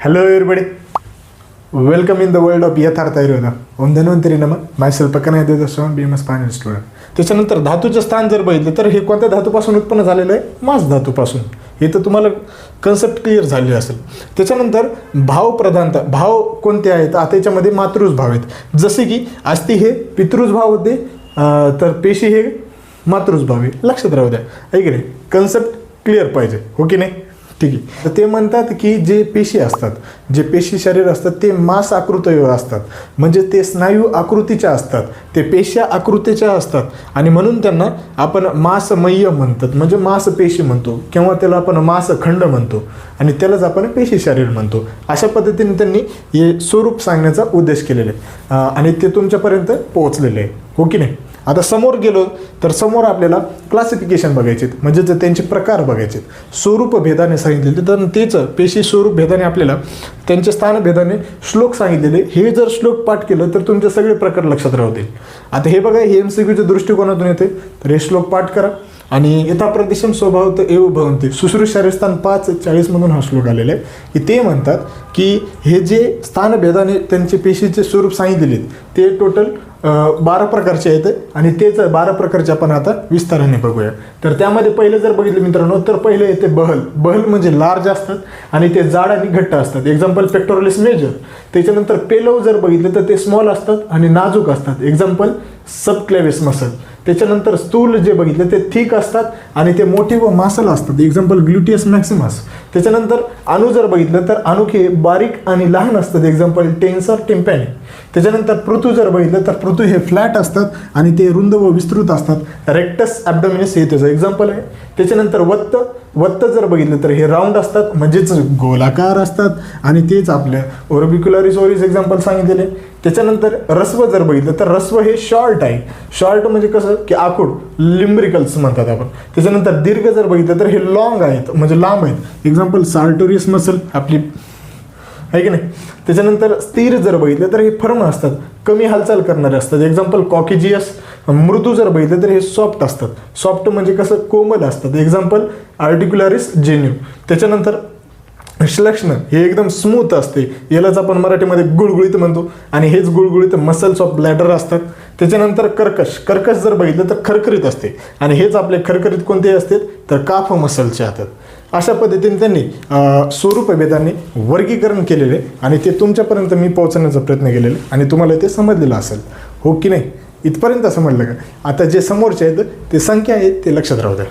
Hello everybody, welcome in the world of यथार्थ आयुर्वेद. ओम धन्वंतरी नमः. Myself Pakna Devaswami BMS final student. त्याच्यानंतर धातूचं स्थान जर बघितलं तर हे कोणत्या धातूपासून उत्पन्न झालेलं आहे? मांस धातूपासून. हे तर तुम्हाला कन्सेप्ट क्लिअर झालेली असेल. त्याच्यानंतर भाव प्रधानता, भाव कोणते आहेत? आता याच्यामध्ये मातृज भाव आहेत. जसे की अस्थि हे पितृज भाव होते, तर पेशी हे मातृज भाव आहे. लक्षात राहू द्या, आहे की नाही? कन्सेप्ट क्लिअर पाहिजे, हो की नाही? ठीक आहे. तर ते म्हणतात की जे पेशी असतात, जे पेशी शरीर असतात ते मांस आकृतीवर असतात, म्हणजे ते स्नायू आकृतीच्या असतात, ते पेश्या आकृतीच्या असतात आणि म्हणून त्यांना आपण मांसमय्य म्हणतात, म्हणजे मांसपेशी म्हणतो किंवा त्याला आपण मांसखंड म्हणतो आणि त्यालाच आपण पेशी शरीर म्हणतो. अशा पद्धतीने त्यांनी हे स्वरूप सांगण्याचा उद्देश केलेला आहे आणि ते तुमच्यापर्यंत पोहोचलेले आहे, हो की नाही? आता समोर गेलो तर समोर आपल्याला क्लासिफिकेशन बघायचे, म्हणजे जर त्यांचे प्रकार बघायचे. स्वरूप भेदाने सांगितलेले, तर तेच पेशी स्वरूप भेदाने आपल्याला त्यांचे स्थान भेदाने श्लोक सांगितलेले. हे जर श्लोक पाठ केलं तर तुमचे सगळे प्रकार लक्षात राहतील. आता हे बघा, हे MCQच्या दृष्टिकोनातून येते, तर हे श्लोक पाठ करा. आणि यथा प्रदिशम स्वभाव तर एव भवंती शुश्रूषारे स्थान 5:40 मधून हा श्लोक आलेला आहे की ते म्हणतात की हे जे स्थानभेदाने त्यांचे पेशीचे स्वरूप सांगितलेले ते टोटल 12 प्रकारचे आहेत आणि तेच 12 प्रकारचे आपण आता विस्ताराने बघूया. तर त्यामध्ये पहिले जर बघितलं मित्रांनो, तर पहिले येते बहल. बहल म्हणजे लार्ज असतात आणि ते जाड आणि घट्ट असतात. Example pectoralis major. त्याच्यानंतर पेलव जर बघितलं तर ते स्मॉल असतात आणि नाजूक असतात. Example subclavius muscle. त्याच्यानंतर स्थूल जे बघितलं ते थिक असतात आणि ते मोठे व मासल असतात. एक्झाम्पल ग्लुटियस मॅक्सिमस. त्याच्यानंतर अणू जर बघितलं तर अणू हे बारीक आणि लहान असतात. एक्झाम्पल टेन्सर टिम्पॅनी. त्याच्यानंतर पृथू जर बघितलं तर पृथू हे फ्लॅट असतात आणि ते रुंद व विस्तृत असतात. रेक्टस ॲब्डोमिनस हे त्याचं एक्झाम्पल आहे. त्याच्यानंतर वत्त. वत्त जर बघितलं तर हे राऊंड असतात, म्हणजेच गोलाकार असतात आणि तेच आपल्या ओर्बिक्युलरिस ओरिस एक्झाम्पल सांगितलेले. त्याच्यानंतर रस्व जर बघितलं तर रस्व हे शॉर्ट आहे. शॉर्ट म्हणजे कसं की आखूड, लिम्ब्रिकल्स म्हणतात आपण. त्याच्यानंतर दीर्घ जर बघितलं तर हे लॉंग आहेत, म्हणजे लांब आहेत. एक्झाम्पल सार्टोरियस मसल आपली, आहे की नाही? त्याच्यानंतर स्थिर जर बघितलं तर हे फर्म असतात, कमी हालचाल करणारे असतात. एक्झाम्पल कॉकिजियस. मृदू जर बघितलं तर हे सॉफ्ट असतात. सॉफ्ट म्हणजे कसं कोमल असतात. एक्झाम्पल आर्टिक्युलरिस जेन्यू. त्याच्यानंतर श्लेष्ण हे एकदम स्मूथ असते, यालाच आपण मराठीमध्ये गुळगुळीत म्हणतो आणि हेच गुळगुळीत मसल्स ऑफ ब्लॅडर असतात. त्याच्यानंतर कर्कश. कर्कश जर बघितलं तर खरखरीत असते आणि हेच आपले खरखरीत कोणते असतात तर काफ मसलचे असतात. अशा पद्धतीने त्यांनी स्वरूपभेदाने वर्गीकरण केलेले आणि ते तुमच्यापर्यंत मी पोहोचण्याचा प्रयत्न केलेला आणि तुम्हाला ते समजलेलं असेल, हो की नाही? इथपर्यंत समजलं का? आता जे समोरचे आहेत ते संख्या आहेत ते लक्षात राहू द्या.